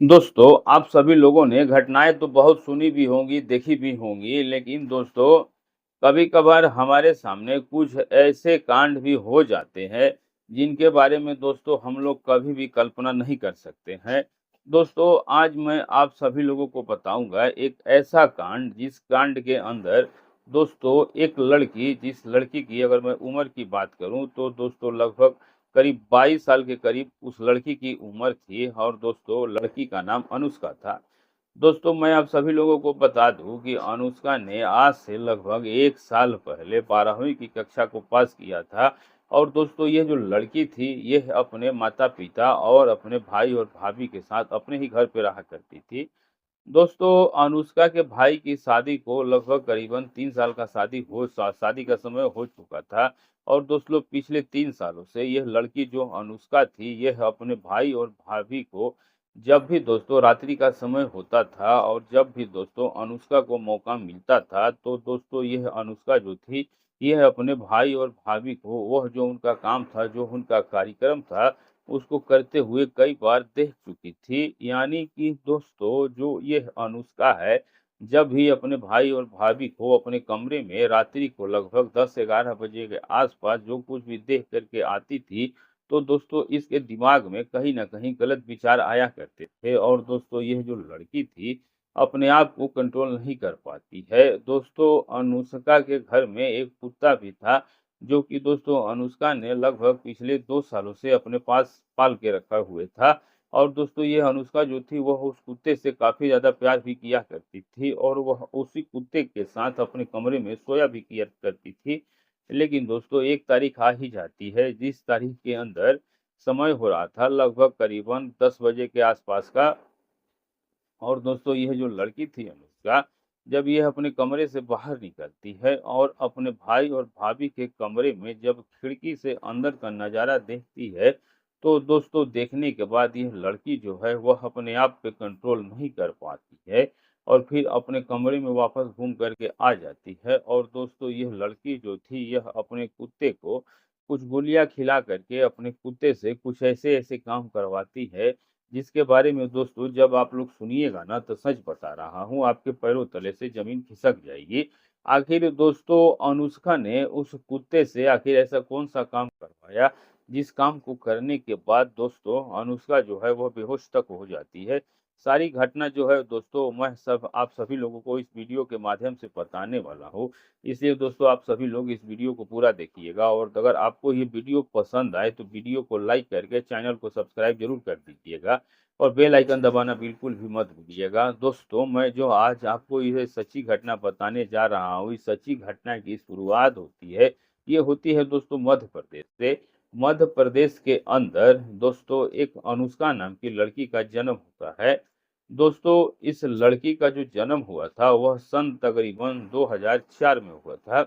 दोस्तों, आप सभी लोगों ने घटनाएँ तो बहुत सुनी भी होंगी, देखी भी होंगी, लेकिन दोस्तों, कभी-कभार हमारे सामने कुछ ऐसे कांड भी हो जाते हैं, जिनके बारे में दोस्तों हम लोग कभी भी कल्पना नहीं कर सकते हैं। दोस्तों, आज मैं आप सभी लोगों को बताऊँगा एक ऐसा कांड, जिस कांड के अंदर दोस्तों एक लड़की, जिस लड़की की अगर मैं उम्र की बात करूँ, तो दोस्तों लगभग करीब 22 साल के करीब उस लड़की की उम्र थी और दोस्तों लड़की का नाम अनुष्का था। दोस्तों मैं आप सभी लोगों को बता दूं कि अनुष्का ने आज से लगभग 1 साल पहले 12वीं की कक्षा को पास किया था और दोस्तों ये जो लड़की थी ये अपने माता-पिता और अपने भाई और भाभी के साथ अपने ही घर पे रहा करती थी। दोस्तों अनुष्का के भाई की शादी को लगभग करीबन 3 साल का शादी का समय हो चुका था और दोस्तों पिछले 3 सालों से यह लड़की जो अनुष्का थी, यह अपने भाई और भाभी को जब भी दोस्तों रात्रि का समय होता था और जब भी दोस्तों अनुष्का को मौका मिलता था, तो दोस्तों यह अनुष्का जो थी, यह अपने भाई और भाभी को वह जो उनका काम था, जो उनका कार्यक्रम था, उसको करते हुए कई बार देख चुकी थी। यानी कि दोस्तों जो ये अनुष्का है, जब भी अपने भाई और भाभी को अपने कमरे में रात्रि को लगभग 10 से 11 बजे के आस-पास जो कुछ भी देख कर के आती थी, तो दोस्तों इसके दिमाग में कहीं न कहीं गलत विचार आया करते थे और दोस्तों यह जो लड़की थी, अपने आप को कंट्रोल नहीं कर पाती है। दोस्तों अनुष्का के घर में एक कुत्ता भी था, जो कि दोस्तों अनुष्का ने लगभग पिछले 2 सालों से अपने पास पाल के रखा हुए था और दोस्तों ये अनुष्का जो थी वह उस कुत्ते से काफ़ी ज़्यादा प्यार भी किया करती थी और वह उसी कुत्ते के साथ अपने कमरे में सोया भी किया करती थी। लेकिन दोस्तों एक तारीख आ ही जाती है जिस तारीख के अंदर समय हो रहा था लगभग करीबन 10 बजे के आस-पास का और दोस्तों यह जो लड़की थी अनुष्का, जब यह अपने कमरे से बाहर निकलती है और अपने भाई और भाभी के कमरे में जब खिड़की से अंदर का नज़ारा देखती है, तो दोस्तों देखने के बाद यह लड़की जो है वह अपने आप पे कंट्रोल नहीं कर पाती है और फिर अपने कमरे में वापस घूम कर के आ जाती है और दोस्तों यह लड़की जो थी यह अपने कुत्ते को कुछ गोलियाँ खिला करके अपने कुत्ते से कुछ ऐसे-ऐसे काम करवाती है जिसके बारे में दोस्तों जब आप लोग सुनिएगा ना तो सच बता रहा हूँ आपके पैरों तले से ज़मीन खिसक जाएगी। आखिर दोस्तों अनुष्का ने उस कुत्ते से आखिर ऐसा कौन-सा काम करवाया, जिस काम को करने के बाद दोस्तों अनुष्का जो है वह बेहोश तक हो जाती है। सारी घटना जो है दोस्तों मैं सब आप सभी लोगों को इस वीडियो के माध्यम से बताने वाला हूँ। इसलिए दोस्तों आप सभी लोग इस वीडियो को पूरा देखिएगा और अगर आपको ये वीडियो पसंद आए तो वीडियो को लाइक करके चैनल को सब्सक्राइब ज़रूर कर दीजिएगा और बेल आइकन दबाना बिल्कुल भी मत भूलिएगा। दोस्तों मैं जो आज आपको यह सच्ची घटना बताने जा रहा हूँ, इस सच्ची घटना की शुरुआत होती है, ये होती है दोस्तों मध्य प्रदेश से। मध्य प्रदेश के अंदर दोस्तों एक अनुष्का नाम की लड़की का जन्म होता है। दोस्तों इस लड़की का जो जन्म हुआ था वह सन तकरीबन 2004 में हुआ था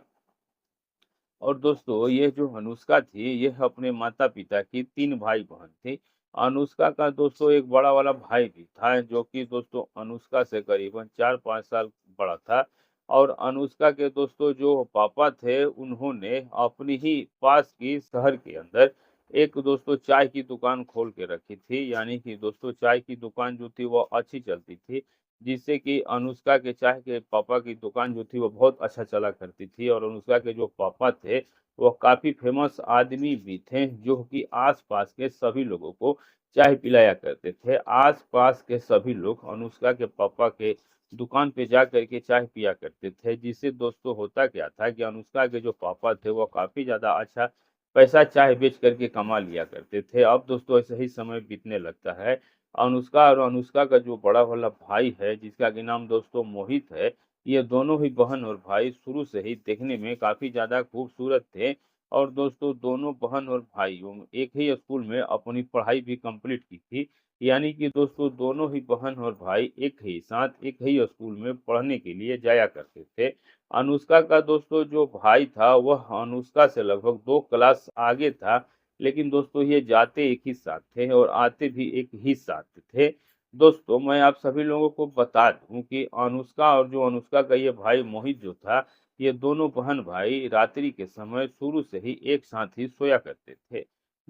और दोस्तों ये जो अनुष्का थी यह अपने माता-पिता की 3 भाई-बहन थी। अनुष्का का दोस्तों एक बड़ा वाला भाई भी था जो कि दोस्तों अनुष्का से करीबन 4-5 साल बड़ा था और अनुष्का के दोस्तों जो पापा थे उन्होंने अपनी ही पास की शहर के अंदर एक दोस्तों चाय की दुकान खोल के रखी थी। यानी कि दोस्तों चाय की दुकान जो थी वो अच्छी चलती थी। जिससे कि अनुष्का के चाय के पापा की दुकान जो थी वो बहुत अच्छा चला करती थी और अनुष्का के जो पापा थे वो काफ़ी फ़ेमस आदमी भी थे जो कि आस-पास के सभी लोगों को चाय पिलाया करते थे। आस-पास के सभी लोग अनुष्का के पापा के दुकान पे जा कर के चाय पिया करते थे। जिससे दोस्तों होता क्या था कि अनुष्का के जो पापा थे वो काफ़ी ज़्यादा अच्छा पैसा चाय बेच कर के कमा लिया करते थे। अब दोस्तों ऐसे ही समय बीतने लगता है अनुष्का और अनुष्का का जो बड़ा वाला भाई है, जिसका कि नाम दोस्तों मोहित है, ये दोनों ही बहन और भाई शुरू से ही देखने में काफ़ी ज़्यादा खूबसूरत थे और दोस्तों दोनों बहन और भाइयों एक ही स्कूल में अपनी पढ़ाई भी कंप्लीट की थी। यानी कि दोस्तों दोनों ही बहन और भाई एक ही साथ एक ही स्कूल में पढ़ने के लिए जाया करते थे। अनुष्का का दोस्तों जो भाई था, वह अनुष्का से लगभग 2 क्लास आगे था लेकिन दोस्तों ये जाते एक ही साथ थे और आते भी एक ही साथ थे। दोस्तों मैं आप सभी लोगों को बता दूँ कि अनुष्का और जो अनुष्का का ये भाई मोहित जो था, ये दोनों बहन-भाई रात्रि के समय शुरू से ही एक साथ ही सोया करते थे।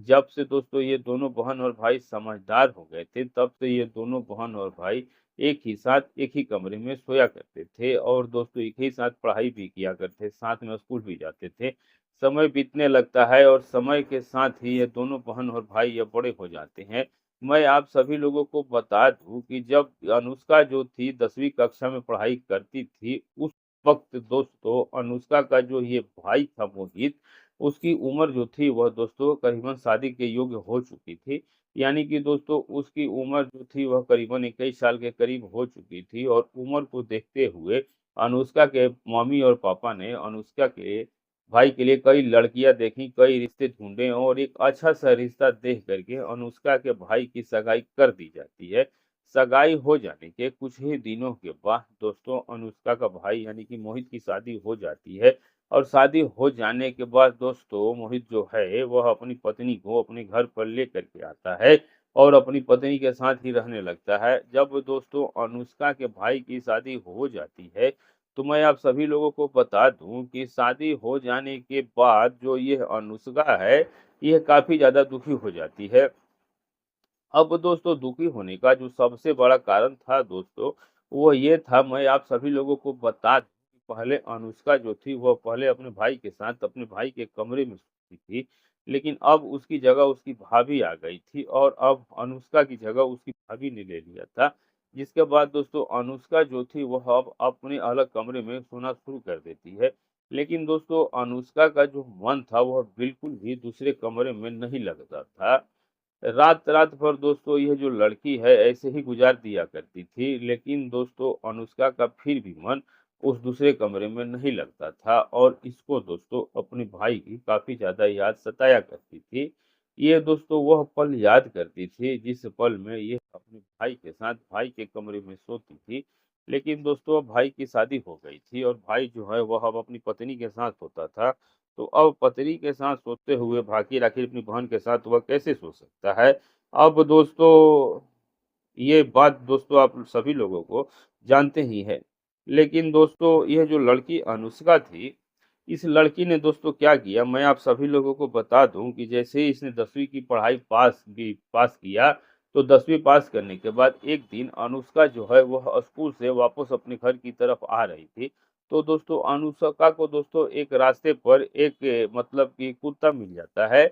जब से दोस्तों ये दोनों बहन और भाई समझदार हो गए थे, तब से ये दोनों बहन और भाई एक ही साथ, एक ही कमरे में सोया करते थे और दोस्तों एक ही साथ पढ़ाई भी किया करते, साथ में स्कूल भी जाते थे। समय बीतने लगता है और समय के साथ ही ये दोनों बहन और भाई ये बड़े हो जाते हैं। मैं आप सभी लोगों को बता दूँ कि जब अनुष्का जो थी 10वीं कक्षा में पढ़ाई करती थी, उस वक़्त दोस्तों अनुष्का का जो ये भाई था मोहित, उसकी उम्र जो थी वह दोस्तों करीबन शादी के योग्य हो चुकी थी। यानी कि दोस्तों उसकी उम्र जो थी वह करीबन 21 साल के करीब हो चुकी थी और उम्र को देखते हुए अनुष्का के मम्मी और पापा ने अनुष्का के भाई के लिए कई लड़कियां देखी, कई रिश्ते ढूँढे और एक अच्छा-सा रिश्ता देख कर के अनुष्का के भाई की सगाई कर दी जाती है। सगाई हो जाने के कुछ ही दिनों के बाद दोस्तों अनुष्का का भाई यानी कि मोहित की शादी हो जाती है और शादी हो जाने के बाद दोस्तों मोहित जो है वह अपनी पत्नी को अपने घर पर लेकर के आता है और अपनी पत्नी के साथ ही रहने लगता है। जब दोस्तों अनुष्का के भाई की शादी हो जाती है, तो मैं आप सभी लोगों को बता दूं कि शादी हो जाने के बाद जो ये अनुष्का है, यह काफ़ी ज़्यादा दुखी हो जाती है। अब दोस्तों दुखी होने का जो सबसे बड़ा कारण था दोस्तों, वो ये था मैं आप सभी लोगों को बता दूँ कि पहले अनुष्का जो थी वह पहले अपने भाई के साथ अपने भाई के कमरे में सोती थी। लेकिन अब उसकी जगह उसकी भाभी आ गई थी और अब अनुष्का की जगह उसकी भाभी ने ले लिया था। जिसके बाद दोस्तों अनुष्का जो थी वह अब अपने अलग कमरे में सोना शुरू कर देती है। लेकिन दोस्तों अनुष्का का जो मन था वह बिल्कुल भी दूसरे कमरे में नहीं लगता था। रात-रात भर दोस्तों ये जो लड़की है ऐसे ही गुज़ार दिया करती थी, लेकिन दोस्तों अनुष्का का फिर भी मन उस दूसरे कमरे में नहीं लगता था और इसको दोस्तों अपने भाई की काफ़ी ज़्यादा याद सताया करती थी। ये दोस्तों वह पल याद करती थी जिस पल में ये अपने भाई के साथ भाई के कमरे में सोती थी। लेकिन दोस्तों अब भाई की शादी हो गई थी और भाई जो है वह अब अपनी पत्नी के साथ होता था। तो अब पत्नी के साथ सोते हुए बाकी आखिर अपनी बहन के साथ वह कैसे सो सकता है? अब दोस्तों ये बात दोस्तों आप सभी लोगों को जानते ही हैं। लेकिन दोस्तों यह जो लड़की अनुष्का थी, इस लड़की ने दोस्तों क्या किया मैं आप सभी लोगों को बता दूँ कि जैसे ही इसने 10वीं की पढ़ाई पास किया, तो 10वीं पास करने के बाद एक दिन अनुष्का जो है वह स्कूल से वापस अपने घर की तरफ आ रही थी। तो दोस्तों अनुष्का को दोस्तों एक रास्ते पर एक मतलब कि कुत्ता मिल जाता है,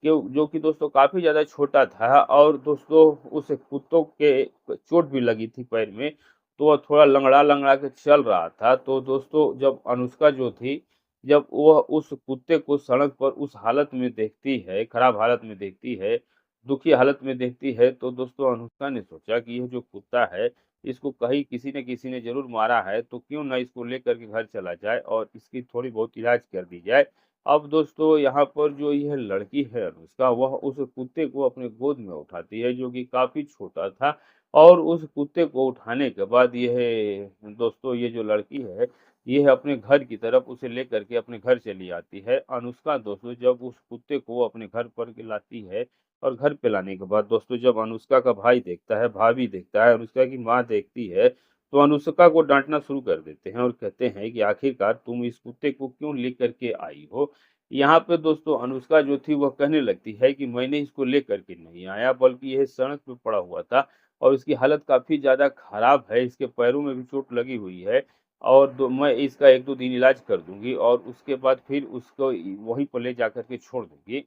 जो कि दोस्तों काफ़ी ज़्यादा छोटा था और दोस्तों उस कुत्तों के चोट भी लगी थी पैर में, तो वह थोड़ा लँगड़ा-लँगड़ा के चल रहा था। तो दोस्तों जब अनुष्का जो थी, जब वह उस कुत्ते को सड़क पर उस हालत में देखती है, खराब हालत में देखती है, दुखी हालत में देखती है, तो दोस्तों अनुष्का ने सोचा कि यह जो कुत्ता है, इसको कहीं किसी न ज़रूर मारा है, तो क्यों ना इसको लेकर के घर चला जाए और इसकी थोड़ी बहुत इलाज कर दी जाए। अब दोस्तों यहाँ पर जो यह लड़की है अनुष्का वह उस कुत्ते को अपने गोद में उठाती है जो कि काफ़ी छोटा था और उस कुत्ते को उठाने के बाद यह दोस्तों ये जो लड़की है ये अपने घर की तरफ उसे लेकर के अपने घर चली आती है। अनुष्का दोस्तों जब उस कुत्ते को अपने घर पर के लाती है और घर पे लाने के बाद दोस्तों जब अनुष्का का भाई देखता है, भाभी देखता है, अनुष्का की माँ देखती है तो अनुष्का को डाँटना शुरू कर देते हैं और कहते हैं कि आखिरकार तुम इस कुत्ते को क्यों लेकर के आई हो? यहाँ पे दोस्तों अनुष्का जो थी वह कहने लगती है कि मैंने इसको लेकर के नहीं आया बल्कि यह सड़क पे पड़ा हुआ था और इसकी हालत काफ़ी ज़्यादा ख़राब है, इसके पैरों में भी चोट लगी हुई है और दो मैं इसका 1-2 दिन इलाज कर दूँगी और उसके बाद फिर उसको वहीं पर ले जाकर के छोड़ दूँगी।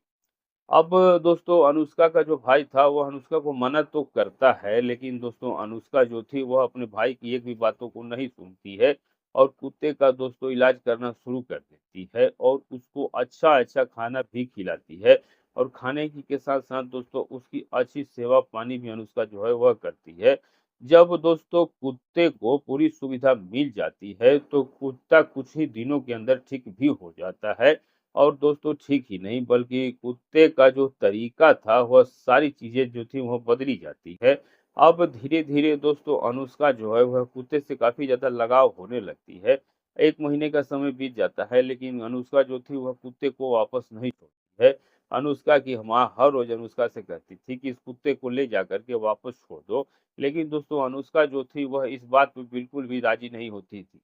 अब दोस्तों अनुष्का का जो भाई था वो अनुष्का को मना तो करता है, लेकिन दोस्तों अनुष्का जो थी वह अपने भाई की एक भी बातों को नहीं सुनती है और कुत्ते का दोस्तों इलाज करना शुरू कर देती है और उसको अच्छा-अच्छा खाना भी खिलाती है और खाने की के साथ-साथ दोस्तों उसकी अच्छी सेवा पानी भी अनुष्का जो है वह करती है। जब दोस्तों कुत्ते को पूरी सुविधा मिल जाती है, तो कुत्ता कुछ ही दिनों के अंदर ठीक भी हो जाता है और दोस्तों ठीक ही नहीं बल्कि कुत्ते का जो तरीका था वह सारी चीज़ें जो थी वह बदली जाती है। अब धीरे-धीरे दोस्तों अनुष्का जो है वह कुत्ते से काफ़ी ज़्यादा लगाव होने लगती है। 1 महीने का समय बीत जाता है लेकिन अनुष्का जो थी वह कुत्ते को वापस नहीं छोड़ती है। अनुष्का की माँ हर रोज़ अनुष्का से कहती थी कि इस कुत्ते को ले जाकर के वापस छोड़ दो। लेकिन दोस्तों अनुष्का जो थी वह इस बात पे बिल्कुल भी राज़ी नहीं होती थी।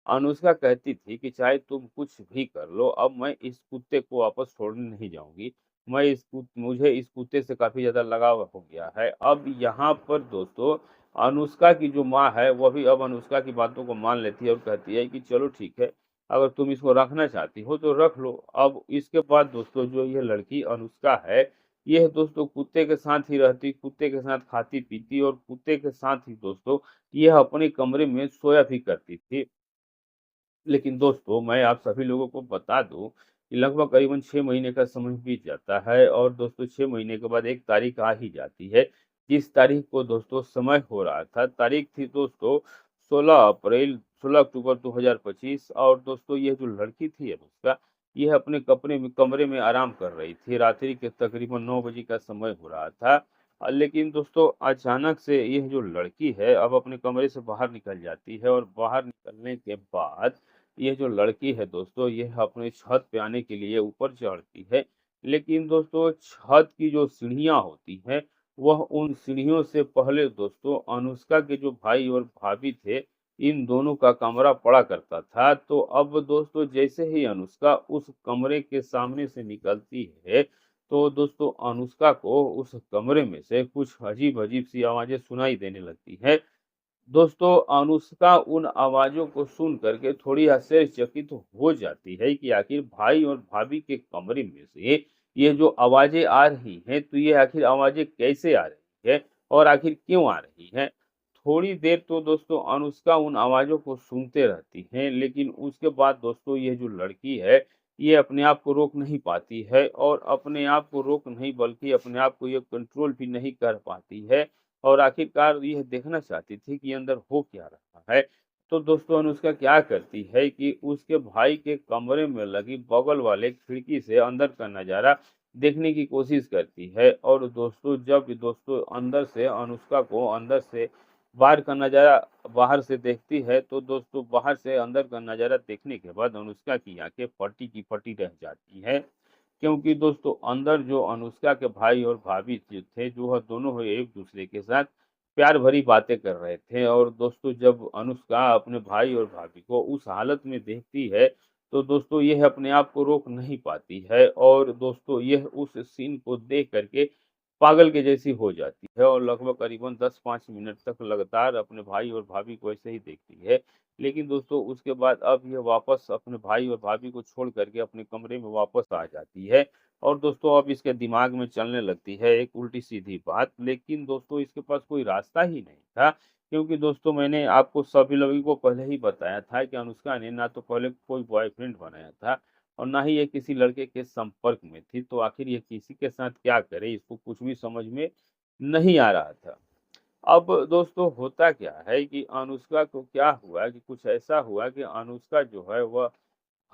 अनुष्का कहती थी कि चाहे तुम कुछ भी कर लो, अब मैं इस कुत्ते को वापस छोड़ने नहीं जाऊँगी। मुझे इस कुत्ते से काफ़ी ज़्यादा लगाव हो गया है। अब यहाँ पर दोस्तों अनुष्का की जो माँ है, वह भी अब अनुष्का की बातों को मान लेती है और कहती है कि चलो ठीक है, अगर तुम इसको रखना चाहती हो तो रख लो। अब इसके बाद दोस्तों जो ये लड़की अनुष्का है, यह दोस्तों कुत्ते के साथ ही रहती, कुत्ते के साथ खाती-पीती और कुत्ते के साथ ही दोस्तों यह अपने कमरे में सोया भी करती थी। लेकिन दोस्तों मैं आप सभी लोगों को बता दूँ कि लगभग करीबन 6 महीने का समय बीत जाता है और दोस्तों 6 महीने के बाद एक तारीख आ ही जाती है। जिस तारीख को दोस्तों समय हो रहा था, तारीख थी दोस्तों 16 अक्टूबर 2025 और दोस्तों ये जो लड़की थी अनुष्का, यह अपने कमरे में आराम कर रही थी। रात्रि के तकरीबन 9 बजे का समय हो रहा था। लेकिन दोस्तों अचानक से यह जो लड़की है अब अपने कमरे से बाहर निकल जाती है और बाहर निकलने के बाद ये जो लड़की है दोस्तों, यह अपने छत पे आने के लिए ऊपर चढ़ती है। लेकिन दोस्तों छत की जो सीढ़ियाँ होती हैं, वह उन सीढ़ियों से पहले दोस्तों अनुष्का के जो भाई और भाभी थे, इन दोनों का कमरा पड़ा करता था। तो अब दोस्तों जैसे ही अनुष्का उस कमरे के सामने से निकलती है, तो दोस्तों अनुष्का को उस कमरे में से कुछ अजीब-अजीब सी आवाज़ें सुनाई देने लगती हैं। दोस्तों अनुष्का उन आवाज़ों को सुन कर के थोड़ी आश्चर्यचकित हो जाती है कि आखिर भाई और भाभी के कमरे में से ये जो आवाज़ें आ रही हैं, तो ये आखिर आवाज़ें कैसे आ रही है और आखिर क्यों आ रही हैं? थोड़ी देर तो दोस्तों अनुष्का उन आवाज़ों को सुनते रहती हैं, लेकिन उसके बाद दोस्तों ये जो लड़की है, ये अपने आप को रोक नहीं पाती है और अपने आप को रोक नहीं बल्कि अपने आप को ये कंट्रोल भी नहीं कर पाती है। और आखिरकार यह देखना चाहती थी कि अंदर हो क्या रहा है। तो दोस्तों अनुष्का क्या करती है कि उसके भाई के कमरे में लगी बगल वाले खिड़की से अंदर का नज़ारा देखने की कोशिश करती है और दोस्तों जब दोस्तों अंदर से अनुष्का को अंदर से बाहर का नज़ारा बाहर से देखती है, तो दोस्तों बाहर से अंदर का नज़ारा देखने के बाद अनुष्का की आँखें फटी की फटी रह जाती हैं। क्योंकि दोस्तों अंदर जो अनुष्का के भाई और भाभी जो थे, जो वह दोनों ही एक-दूसरे के साथ प्यार भरी बातें कर रहे थे और दोस्तों जब अनुष्का अपने भाई और भाभी को उस हालत में देखती है, तो दोस्तों यह अपने आप को रोक नहीं पाती है और दोस्तों यह उस सीन को देख कर के पागल के जैसी हो जाती है और लगभग करीबन 10-5 मिनट तक लगातार अपने भाई और भाभी को ऐसे ही देखती है। लेकिन दोस्तों उसके बाद अब ये वापस अपने भाई और भाभी को छोड़ कर के अपने कमरे में वापस आ जाती है और दोस्तों अब इसके दिमाग में चलने लगती है एक उल्टी-सीधी बात। लेकिन दोस्तों इसके पास कोई रास्ता ही नहीं था क्योंकि दोस्तों मैंने आपको सभी लोगों को पहले ही बताया था कि अनुष्का ने ना तो पहले कोई बॉयफ्रेंड बनाया था और ना ही ये किसी लड़के के संपर्क में थी। तो आखिर ये किसी के साथ क्या करे इसको कुछ भी समझ में नहीं आ रहा था। अब दोस्तों होता क्या है कि अनुष्का को क्या हुआ कि कुछ ऐसा हुआ कि अनुष्का जो है वह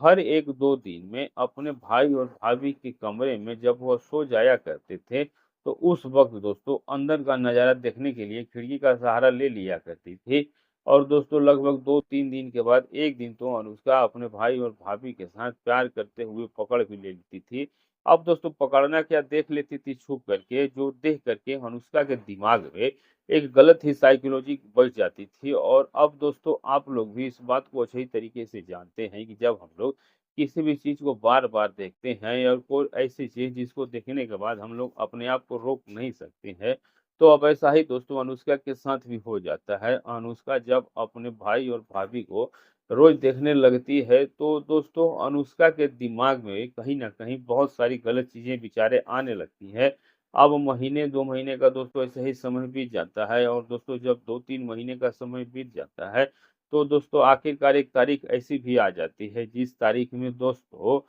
हर 1-2 दिन में अपने भाई और भाभी के कमरे में जब वह सो जाया करते थे, तो उस वक़्त दोस्तों अंदर का नज़ारा देखने के लिए खिड़की का सहारा ले लिया करती थी। और दोस्तों लगभग 2-3 दिन के बाद एक दिन तो अनुष्का अपने भाई और भाभी के साथ प्यार करते हुए पकड़ भी ले लेती थी। अब दोस्तों पकड़ना क्या देख लेती थी छुप करके, जो देख कर के अनुष्का के दिमाग में एक गलत ही साइकोलॉजी बस जाती थी और अब दोस्तों आप लोग भी इस बात को अच्छी तरीके से जानते हैं कि जब हम लोग किसी भी चीज़ को बार-बार देखते हैं और कोई ऐसी चीज़ जिसको देखने के बाद हम लोग अपने आप को रोक नहीं सकते हैं, तो अब ऐसा ही दोस्तों अनुष्का के साथ भी हो जाता है। अनुष्का जब अपने भाई और भाभी को रोज़ देखने लगती है, तो दोस्तों अनुष्का के दिमाग में कहीं न कहीं बहुत सारी गलत चीज़ें विचारें आने लगती हैं। अब महीने 2 महीने का दोस्तों ऐसे ही समय बीत जाता है और दोस्तों जब 2-3 महीने का समय बीत जाता है, तो दोस्तों आखिरकार एक तारीख ऐसी भी आ जाती है जिस तारीख में दोस्तों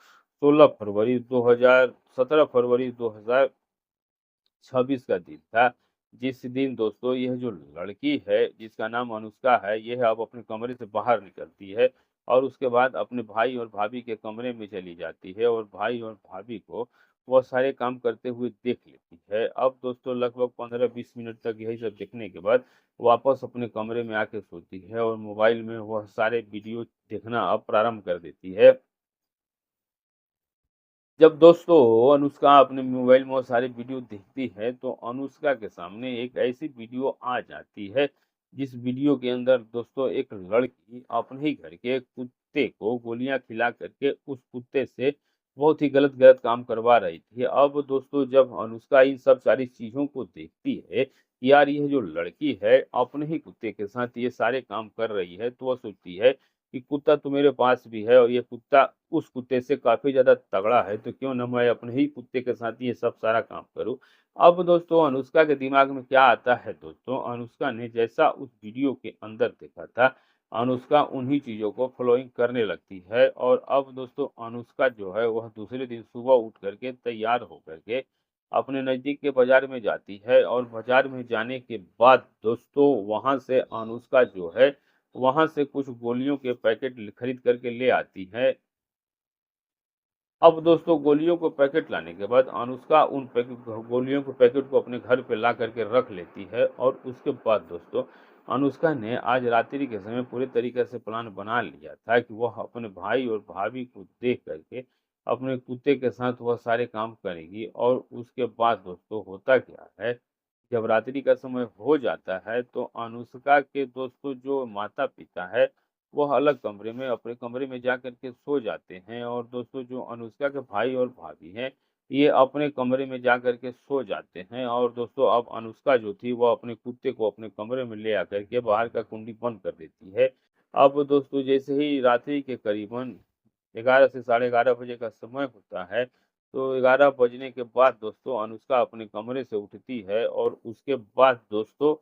16 फरवरी 2000 17 फरवरी 2026 का दिन था। जिस दिन दोस्तों यह जो लड़की है जिसका नाम अनुष्का है, यह अब अपने कमरे से बाहर निकलती है और उसके बाद अपने भाई और भाभी के कमरे में चली जाती है और भाई और भाभी को वह सारे काम करते हुए देख लेती है। अब दोस्तों लगभग 15-20 मिनट तक यही सब देखने के बाद वापस अपने कमरे में आके सोती है और मोबाइल में वह सारे वीडियो देखना अब प्रारंभ कर देती है। जब दोस्तों अनुष्का अपने मोबाइल में वो सारी वीडियो देखती है, तो अनुष्का के सामने एक ऐसी वीडियो आ जाती है, जिस वीडियो के अंदर दोस्तों एक लड़की अपने ही घर के कुत्ते को गोलियां खिला करके उस कुत्ते से बहुत ही गलत-गलत काम करवा रही थी। अब दोस्तों जब अनुष्का इन सब सारी चीज़ों को देखती है, कि यार ये जो लड़की है अपने ही कुत्ते के साथ ये सारे काम कर रही है, तो वह सोचती है कि कुत्ता तो मेरे पास भी है और ये कुत्ता उस कुत्ते से काफ़ी ज़्यादा तगड़ा है, तो क्यों ना मैं अपने ही कुत्ते के साथ ये सब सारा काम करूँ। अब दोस्तों अनुष्का के दिमाग में क्या आता है दोस्तों, अनुष्का ने जैसा उस वीडियो के अंदर देखा था, अनुष्का उन्हीं चीज़ों को फ़ॉलोइंग करने लगती है और अब दोस्तों अनुष्का जो है वह दूसरे दिन सुबह उठ कर के तैयार होकर के अपने नज़दीक के बाज़ार में जाती है और बाज़ार में जाने के बाद दोस्तों वहाँ से अनुष्का जो है, वहाँ से कुछ गोलियों के पैकेट खरीद कर के ले आती है। अब दोस्तों गोलियों को पैकेट लाने के बाद अनुष्का उन पैकेट गोलियों के पैकेट को अपने घर पे ला करके रख लेती है और उसके बाद दोस्तों अनुष्का ने आज रात्रि के समय पूरे तरीके से प्लान बना लिया था कि वह अपने भाई और भाभी को देख करके अपने कुत्ते के साथ वह सारे काम करेगी और उसके बाद दोस्तों होता क्या है, जब रात्रि का समय हो जाता है तो अनुष्का के दोस्तों जो माता-पिता है वह अलग कमरे में अपने कमरे में जा कर के सो जाते हैं और दोस्तों जो अनुष्का के भाई और भाभी हैं, ये अपने कमरे में जा कर के सो जाते हैं और दोस्तों अब अनुष्का जो थी वो अपने कुत्ते को अपने कमरे में ले आकर के बाहर का कुंडी बंद कर देती है। अब दोस्तों जैसे ही रात्रि के करीबन 11 से साढ़े 11 बजे का समय होता है, तो 11 बजने के बाद दोस्तों अनुष्का अपने कमरे से उठती है और उसके बाद दोस्तों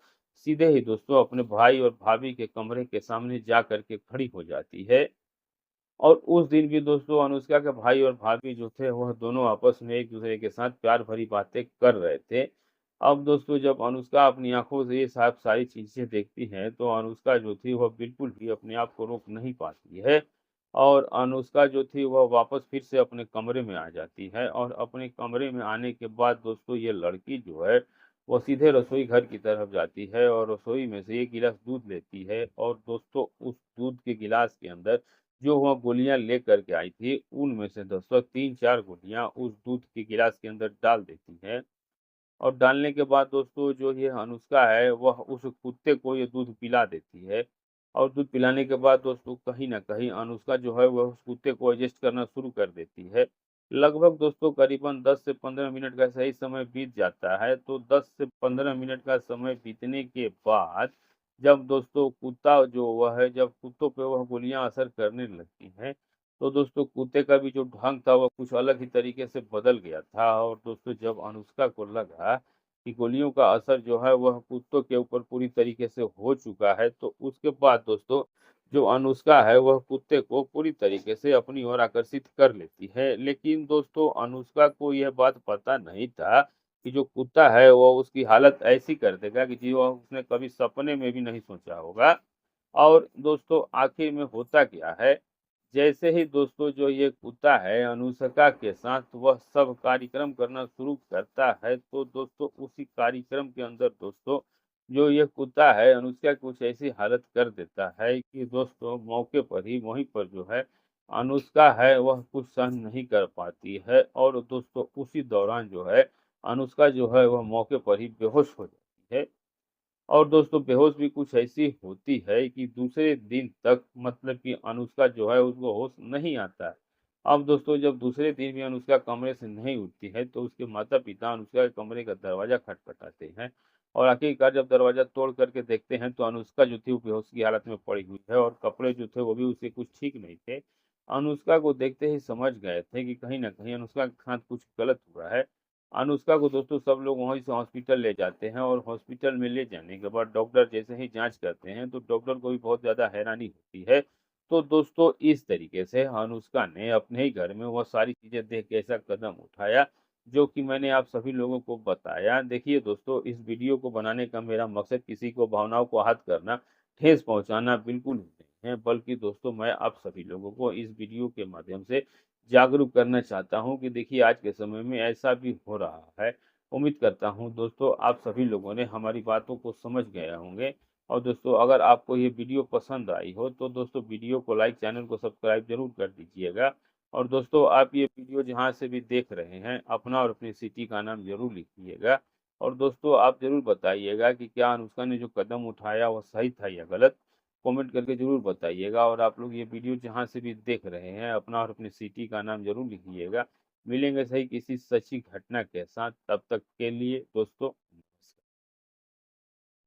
सीधे ही दोस्तों अपने भाई और भाभी के कमरे के सामने जा कर के खड़ी हो जाती है और उस दिन भी दोस्तों अनुष्का के भाई और भाभी जो थे वह दोनों आपस में एक-दूसरे के साथ प्यार भरी बातें कर रहे थे। अब दोस्तों जब अनुष्का अपनी आँखों से ये सब सारी चीज़ें देखती है, तो अनुष्का जो थी वह बिल्कुल भी अपने आप को रोक नहीं पाती है और अनुष्का जो थी वह वापस फिर से अपने कमरे में आ जाती है और अपने कमरे में आने के बाद दोस्तों ये लड़की जो है, वो सीधे रसोई घर की तरफ जाती है और रसोई में से 1 गिलास दूध लेती है और दोस्तों उस दूध के गिलास के अंदर जो वह गोलियाँ लेकर के आई थी, उनमें से दोस्तों 3-4 गोलियाँ उस दूध के गिलास के अंदर डाल देती है और डालने के बाद दोस्तों जो ये अनुष्का है, वह उस कुत्ते को ये दूध पिला देती है और दूध पिलाने के बाद दोस्तों कहीं न कहीं अनुष्का जो है, वह उस कुत्ते को एडजस्ट करना शुरू कर देती है। लगभग दोस्तों करीबन 10 से 15 मिनट का सही समय बीत जाता है, तो 10 से 15 मिनट का समय बीतने के बाद जब दोस्तों कुत्ता जो वह है, जब कुत्तों पे वह गोलियाँ असर करने लगती हैं, तो दोस्तों कुत्ते का भी जो ढंग था, वह कुछ अलग ही तरीके से बदल गया था और दोस्तों जब अनुष्का को लगा कि गोलियों का असर जो है वह कुत्तों के ऊपर पूरी तरीके से हो चुका है, तो उसके बाद दोस्तों जो अनुष्का है वह कुत्ते को पूरी तरीके से अपनी ओर आकर्षित कर लेती है। लेकिन दोस्तों अनुष्का को यह बात पता नहीं था कि जो कुत्ता है वो उसकी हालत ऐसी कर देगा कि जी वह उसने कभी सपने में भी नहीं सोचा होगा। और दोस्तों आखिर में होता क्या है, जैसे ही दोस्तों जो ये कुत्ता है अनुष्का के साथ वह सब कार्यक्रम करना शुरू करता है, तो दोस्तों उसी कार्यक्रम के अंदर दोस्तों जो ये कुत्ता है अनुष्का की कुछ ऐसी हालत कर देता है कि दोस्तों मौके पर ही वहीं पर जो है अनुष्का है वह कुछ सहन नहीं कर पाती है और दोस्तों उसी दौरान जो है अनुष्का जो है वह मौके पर ही बेहोश हो जाती है। और दोस्तों बेहोश भी कुछ ऐसी होती है कि दूसरे दिन तक मतलब कि अनुष्का जो है उसको होश नहीं आता है। अब दोस्तों जब दूसरे दिन भी अनुष्का कमरे से नहीं उठती है तो उसके माता-पिता अनुष्का के कमरे का दरवाज़ा खटखटाते हैं और आखिरकार जब दरवाज़ा तोड़ करके देखते हैं तो अनुष्का जो थी वो बेहोश की हालत में पड़ी हुई है और कपड़े जो थे वो भी उसके कुछ ठीक नहीं थे। अनुष्का को देखते ही समझ गए थे कि कहीं न कहीं अनुष्का के साथ कुछ गलत हुआ है। अनुष्का को दोस्तों सब लोग वहीं से हॉस्पिटल ले जाते हैं और हॉस्पिटल में ले जाने के बाद डॉक्टर जैसे ही जाँच करते हैं, तो डॉक्टर को भी बहुत ज़्यादा हैरानी होती है। तो दोस्तों इस तरीके से अनुष्का ने अपने ही घर में वो सारी चीज़ें देख के ऐसा कदम उठाया, जो कि मैंने आप सभी लोगों को बताया। देखिए दोस्तों, इस वीडियो को बनाने का मेरा मकसद किसी को भावनाओं को आहत करना, ठेस पहुँचाना बिल्कुल नहीं है, बल्कि दोस्तों मैं आप सभी लोगों को इस वीडियो के माध्यम से जागरूक करना चाहता हूँ कि देखिए आज के समय में ऐसा भी हो रहा है। उम्मीद करता हूँ दोस्तों आप सभी लोगों ने हमारी बातों को समझ गए होंगे और दोस्तों अगर आपको ये वीडियो पसंद आई हो तो दोस्तों वीडियो को लाइक, चैनल को सब्सक्राइब ज़रूर कर दीजिएगा। और दोस्तों आप ये वीडियो जहाँ से भी देख रहे हैं अपना और अपनी सिटी का नाम ज़रूर लिखिएगा। और दोस्तों आप ज़रूर बताइएगा कि क्या अनुष्का ने जो कदम उठाया वो सही था या गलत? कमेंट करके ज़रूर बताइएगा। और आप लोग ये वीडियो जहाँ से भी देख रहे हैं, अपना और अपनी सिटी का नाम ज़रूर लिखिएगा। मिलेंगे सही किसी सच्ची घटना के साथ, तब तक के लिए दोस्तों